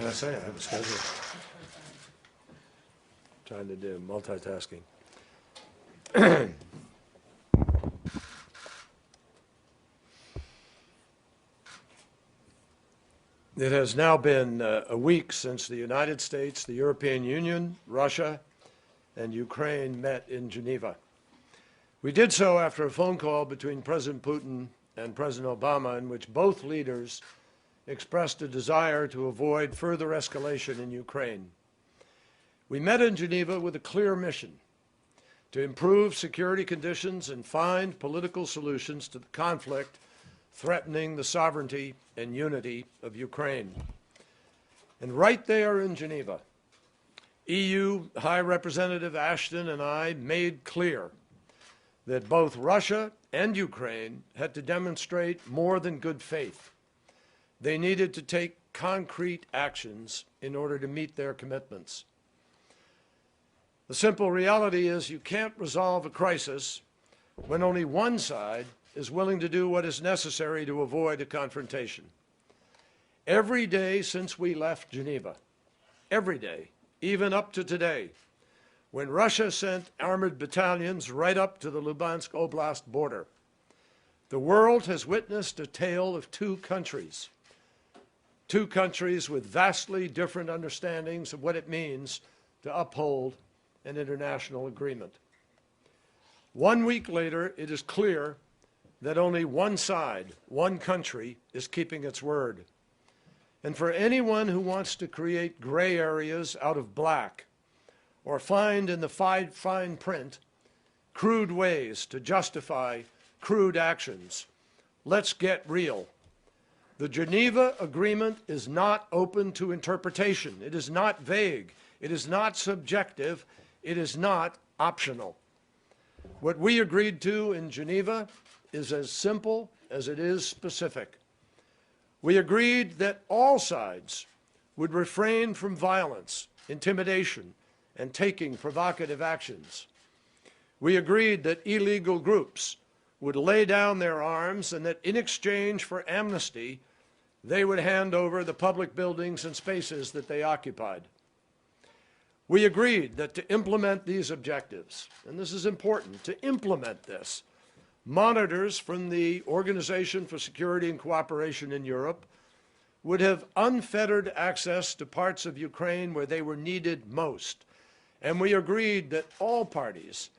can I say I have a schedule? Trying to do multitasking. It has now been a week since the United States, the European Union, Russia, and Ukraine met in Geneva. We did so after a phone call between President Putin and President Obama, in which both leaders expressed a desire to avoid further escalation in Ukraine. We met in Geneva with a clear mission: to improve security conditions and find political solutions to the conflict threatening the sovereignty and unity of Ukraine. And right there in Geneva, EU High Representative Ashton and I made clear that both Russia and Ukraine had to demonstrate more than good faith. They needed to take concrete actions in order to meet their commitments. The simple reality is you can't resolve a crisis when only one side is willing to do what is necessary to avoid a confrontation. Every day since we left Geneva, every day, even up to today, when Russia sent armored battalions right up to the Luhansk Oblast border, the world has witnessed a tale of two countries with vastly different understandings of what it means to uphold an international agreement. 1 week later, it is clear that only one side, one country, is keeping its word. And for anyone who wants to create gray areas out of black, or find in the fine print crude ways to justify crude actions, let's get real. The Geneva Agreement is not open to interpretation. It is not vague. It is not subjective. It is not optional. What we agreed to in Geneva is as simple as it is specific. We agreed that all sides would refrain from violence, intimidation, and taking provocative actions. We agreed that illegal groups would lay down their arms and that in exchange for amnesty, they would hand over the public buildings and spaces that they occupied. We agreed that to implement these objectives, and this is important, to implement this, monitors from the Organization for Security and Cooperation in Europe would have unfettered access to parts of Ukraine where they were needed most. And we agreed that all parties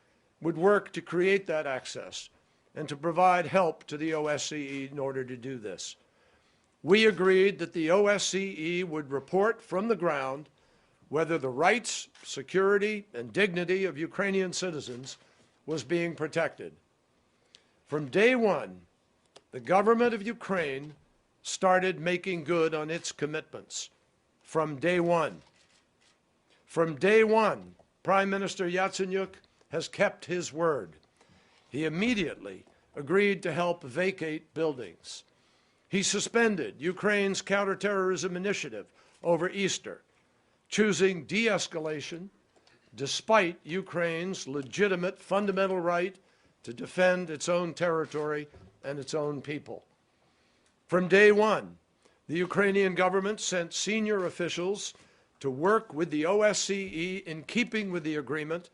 would work to create that access and to provide help to the OSCE in order to do this. We agreed that the OSCE would report from the ground whether the rights, security, and dignity of Ukrainian citizens was being protected. From day one, the government of Ukraine started making good on its commitments. From day one. From day one, Prime Minister Yatsenyuk has kept his word. He immediately agreed to help vacate buildings. He suspended Ukraine's counterterrorism initiative over Easter, choosing de-escalation despite Ukraine's legitimate fundamental right to defend its own territory and its own people. From day one, the Ukrainian government sent senior officials to work with the OSCE in keeping with the agreement,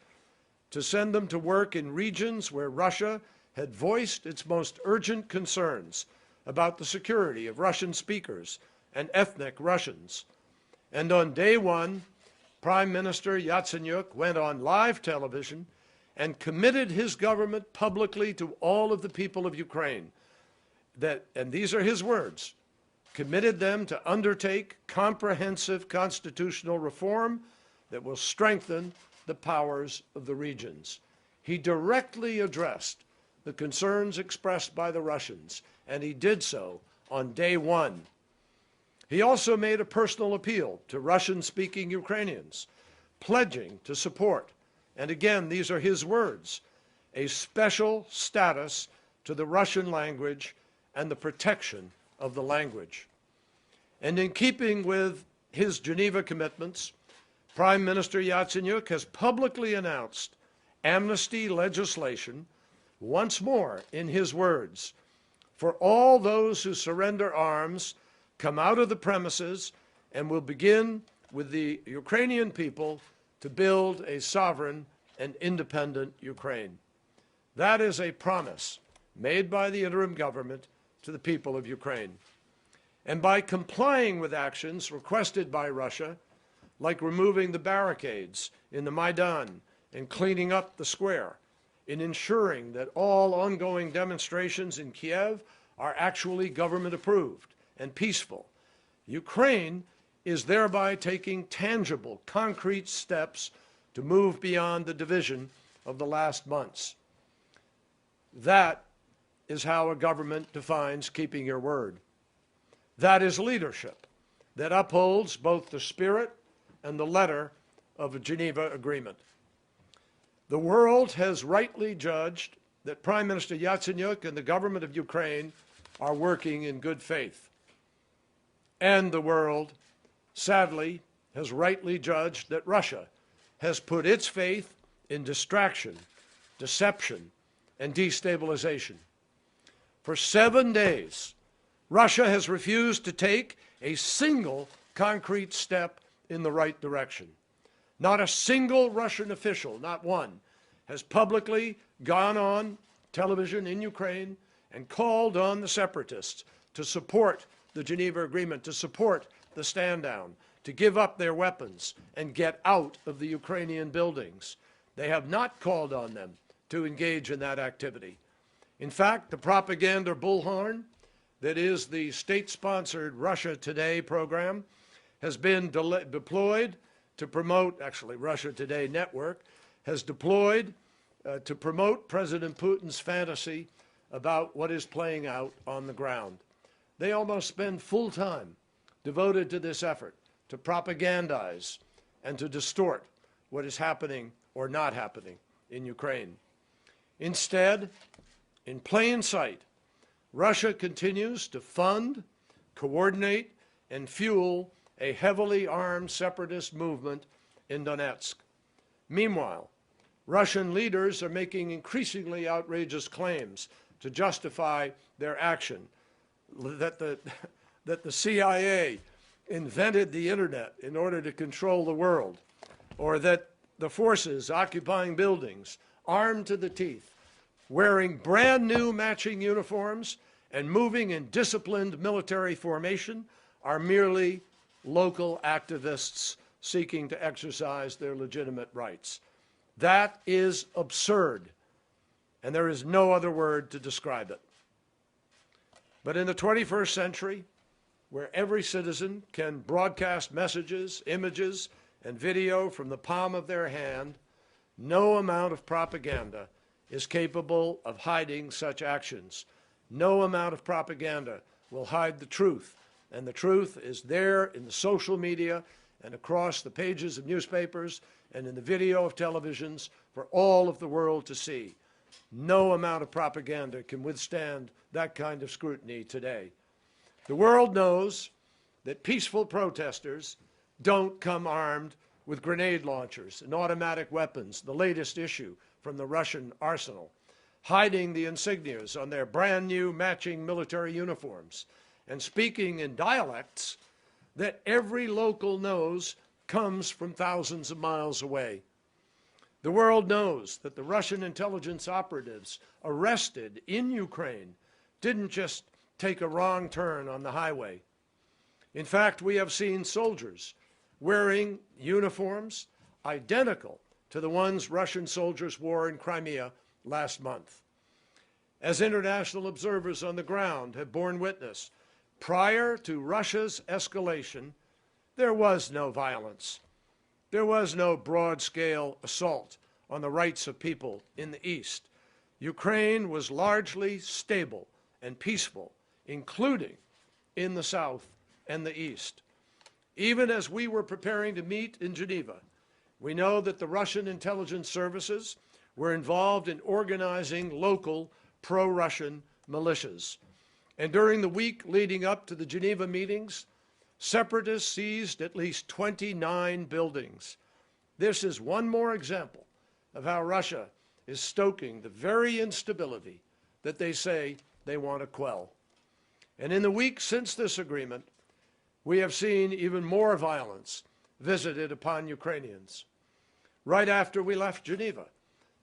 to send them to work in regions where Russia had voiced its most urgent concerns about the security of Russian speakers and ethnic Russians. And on day one, Prime Minister Yatsenyuk went on live television and committed his government publicly to all of the people of Ukraine that, and these are his words, committed them to undertake comprehensive constitutional reform that will strengthen the powers of the regions. He directly addressed the concerns expressed by the Russians, and he did so on day one. He also made a personal appeal to Russian-speaking Ukrainians, pledging to support, and again, these are his words, a special status to the Russian language and the protection of the language. And in keeping with his Geneva commitments, Prime Minister Yatsenyuk has publicly announced amnesty legislation, once more in his words, for all those who surrender arms, come out of the premises, and will begin with the Ukrainian people to build a sovereign and independent Ukraine. That is a promise made by the interim government to the people of Ukraine. And by complying with actions requested by Russia, like removing the barricades in the Maidan and cleaning up the square, in ensuring that all ongoing demonstrations in Kiev are actually government approved and peaceful, Ukraine is thereby taking tangible, concrete steps to move beyond the division of the last months. That is how a government defines keeping your word. That is leadership that upholds both the spirit and the letter of a Geneva agreement. The world has rightly judged that Prime Minister Yatsenyuk and the government of Ukraine are working in good faith. And the world, sadly, has rightly judged that Russia has put its faith in distraction, deception, and destabilization. For 7 days, Russia has refused to take a single concrete step in the right direction. Not a single Russian official, not one, has publicly gone on television in Ukraine and called on the separatists to support the Geneva Agreement, to support the stand down, to give up their weapons and get out of the Ukrainian buildings. They have not called on them to engage in that activity. In fact, the propaganda bullhorn that is the state-sponsored Russia Today program has been deployed to promote, actually Russia Today Network has deployed to promote President Putin's fantasy about what is playing out on the ground. They almost spend full time devoted to this effort to propagandize and to distort what is happening or not happening in Ukraine. Instead, in plain sight, Russia continues to fund, coordinate, and fuel a heavily armed separatist movement in Donetsk. Meanwhile, Russian leaders are making increasingly outrageous claims to justify their action, that the CIA invented the internet in order to control the world, or that the forces occupying buildings, armed to the teeth, wearing brand new matching uniforms and moving in disciplined military formation, are merely local activists seeking to exercise their legitimate rights. That is absurd, and there is no other word to describe it. But in the 21st century, where every citizen can broadcast messages, images, and video from the palm of their hand, no amount of propaganda is capable of hiding such actions. No amount of propaganda will hide the truth, and the truth is there in the social media and across the pages of newspapers and in the video of televisions for all of the world to see. No amount of propaganda can withstand that kind of scrutiny today. The world knows that peaceful protesters don't come armed with grenade launchers and automatic weapons, the latest issue from the Russian arsenal, hiding the insignias on their brand new matching military uniforms, and speaking in dialects that every local knows comes from thousands of miles away. The world knows that the Russian intelligence operatives arrested in Ukraine didn't just take a wrong turn on the highway. In fact, we have seen soldiers wearing uniforms identical to the ones Russian soldiers wore in Crimea last month. As international observers on the ground have borne witness, prior to Russia's escalation, there was no violence. There was no broad-scale assault on the rights of people in the East. Ukraine was largely stable and peaceful, including in the South and the East. Even as we were preparing to meet in Geneva, we know that the Russian intelligence services were involved in organizing local pro-Russian militias. And during the week leading up to the Geneva meetings, separatists seized at least 29 buildings. This is one more example of how Russia is stoking the very instability that they say they want to quell. And in the week since this agreement, we have seen even more violence visited upon Ukrainians. Right after we left Geneva,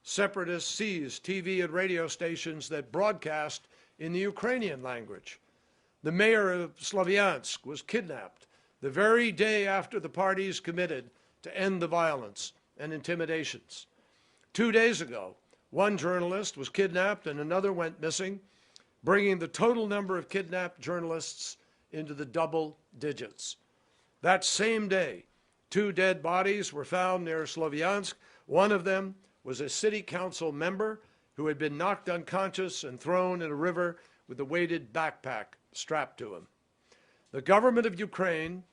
separatists seized TV and radio stations that broadcast in the Ukrainian language. The mayor of Slavyansk was kidnapped the very day after the parties committed to end the violence and intimidations. 2 days ago, one journalist was kidnapped and another went missing, bringing the total number of kidnapped journalists into the double digits. That same day, 2 dead bodies were found near Slavyansk. One of them was a city council member who had been knocked unconscious and thrown in a river with a weighted backpack strapped to him. The government of Ukraine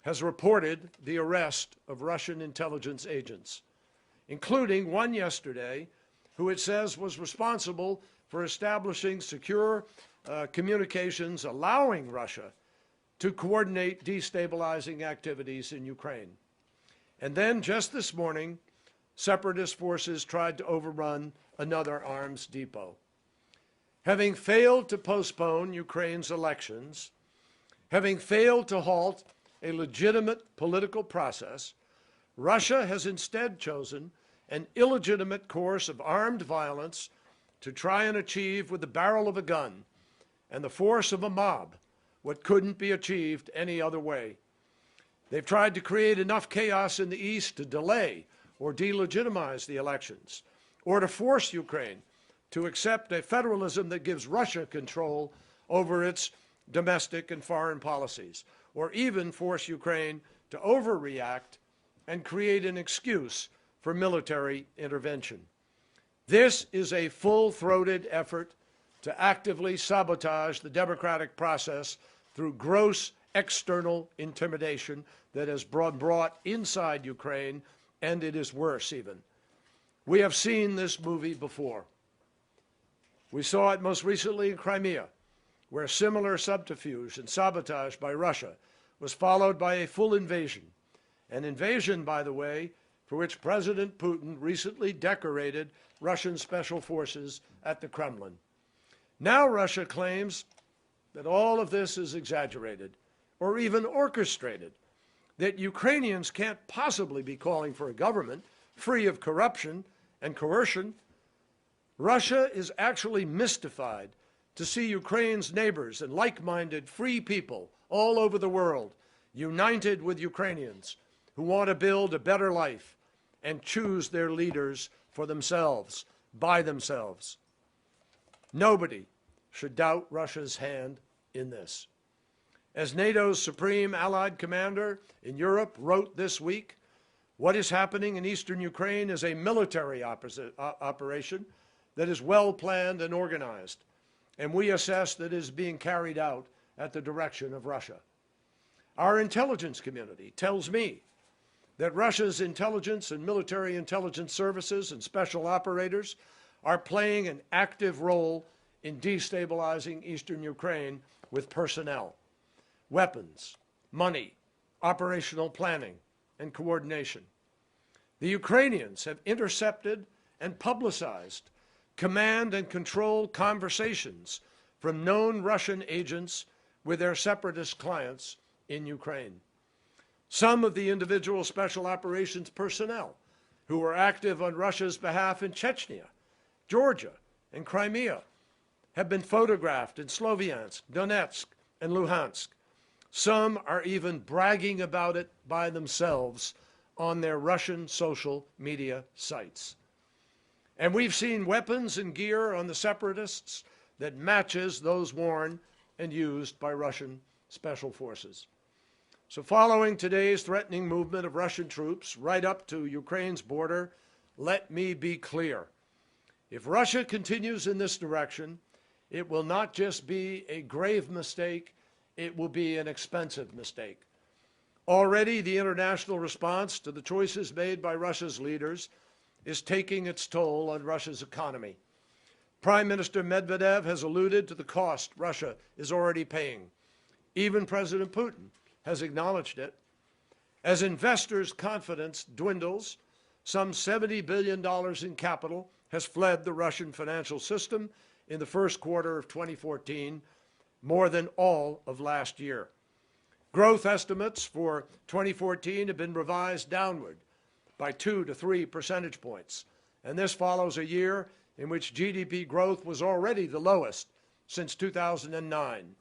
has reported the arrest of Russian intelligence agents, including one yesterday who it says was responsible for establishing secure communications, allowing Russia to coordinate destabilizing activities in Ukraine. And then just this morning, separatist forces tried to overrun another arms depot. Having failed to postpone Ukraine's elections, having failed to halt a legitimate political process, Russia has instead chosen an illegitimate course of armed violence to try and achieve with the barrel of a gun and the force of a mob what couldn't be achieved any other way. They've tried to create enough chaos in the East to delay or delegitimize the elections, or to force Ukraine to accept a federalism that gives Russia control over its domestic and foreign policies, or even force Ukraine to overreact and create an excuse for military intervention. This is a full-throated effort to actively sabotage the democratic process through gross external intimidation that has brought inside Ukraine, and it is worse even. We have seen this movie before. We saw it most recently in Crimea, where similar subterfuge and sabotage by Russia was followed by a full invasion. An invasion, by the way, for which President Putin recently decorated Russian special forces at the Kremlin. Now Russia claims that all of this is exaggerated or even orchestrated, that Ukrainians can't possibly be calling for a government free of corruption and coercion. Russia is actually mystified to see Ukraine's neighbors and like-minded free people all over the world united with Ukrainians who want to build a better life and choose their leaders for themselves, by themselves. Nobody should doubt Russia's hand in this. As NATO's supreme allied commander in Europe wrote this week, what is happening in eastern Ukraine is a military operation that is well planned and organized, and we assess that it is being carried out at the direction of Russia. Our intelligence community tells me that Russia's intelligence and military intelligence services and special operators are playing an active role in destabilizing eastern Ukraine with personnel, weapons, money, operational planning, and coordination. The Ukrainians have intercepted and publicized command and control conversations from known Russian agents with their separatist clients in Ukraine. Some of the individual special operations personnel who were active on Russia's behalf in Chechnya, Georgia, and Crimea have been photographed in Sloviansk, Donetsk, and Luhansk. Some are even bragging about it by themselves on their Russian social media sites. And we've seen weapons and gear on the separatists that matches those worn and used by Russian special forces. So following today's threatening movement of Russian troops right up to Ukraine's border, let me be clear. If Russia continues in this direction, it will not just be a grave mistake, it will be an expensive mistake. Already, the international response to the choices made by Russia's leaders is taking its toll on Russia's economy. Prime Minister Medvedev has alluded to the cost Russia is already paying. Even President Putin has acknowledged it. As investors' confidence dwindles, some $70 billion in capital has fled the Russian financial system in the first quarter of 2014, more than all of last year. Growth estimates for 2014 have been revised downward by 2 to 3 percentage points, and this follows a year in which GDP growth was already the lowest since 2009.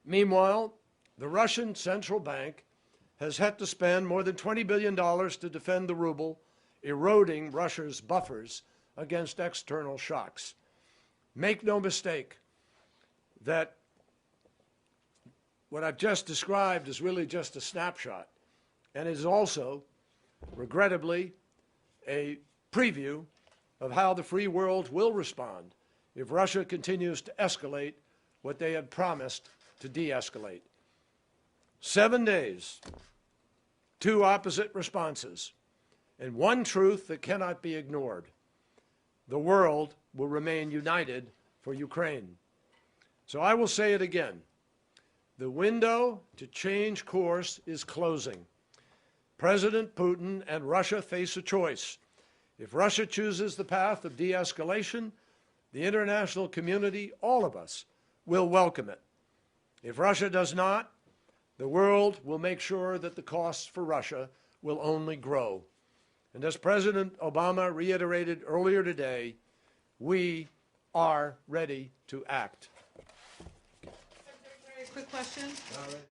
Meanwhile, the Russian central bank has had to spend more than $20 billion to defend the ruble, eroding Russia's buffers against external shocks. Make no mistake that what I've just described is really just a snapshot, and is also, regrettably, a preview of how the free world will respond if Russia continues to escalate what they had promised to de-escalate. 7 days, 2 opposite responses, and one truth that cannot be ignored. The world will remain united for Ukraine. So I will say it again. The window to change course is closing. President Putin and Russia face a choice. If Russia chooses the path of de-escalation, the international community, all of us, will welcome it. If Russia does not, the world will make sure that the costs for Russia will only grow. And as President Obama reiterated earlier today, we are ready to act. Secretary, quick question.